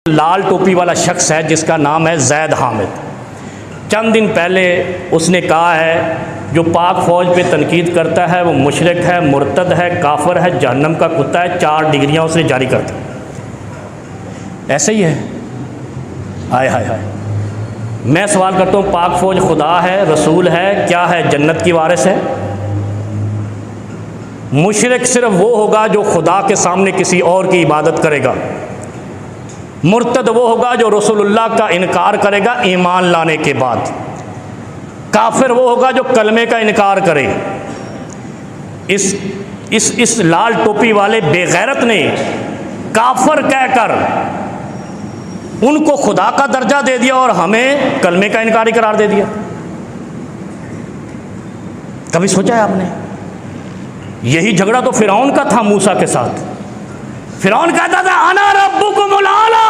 लाल टोपी वाला शख्स है जिसका नाम है जैद हामिद। चंद दिन पहले उसने कहा है जो पाक फ़ौज पे तनकीद करता है वो मुशरिक है, मुर्तद है, काफिर है, जहन्नम का कुत्ता है। 4 डिग्रियां उसने जारी कर दी। ऐसे ही है। हाय हाय हाय। मैं सवाल करता हूँ, पाक फ़ौज खुदा है, रसूल है, क्या है? जन्नत की वारिस है? मुशरिक सिर्फ वो होगा जो खुदा के सामने किसी और की इबादत करेगा। मुर्तद वो होगा जो रसूलुल्लाह का इनकार करेगा ईमान लाने के बाद। काफिर वो होगा जो कलमे का इनकार करे। इस लाल टोपी वाले बेगैरत ने काफिर कहकर उनको खुदा का दर्जा दे दिया और हमें कलमे का इनकार करार दे दिया। कभी सोचा है आपने? यही झगड़ा तो फिरौन का था मूसा के साथ। फिरौन कहता था अना रब्बुकुमुल आला,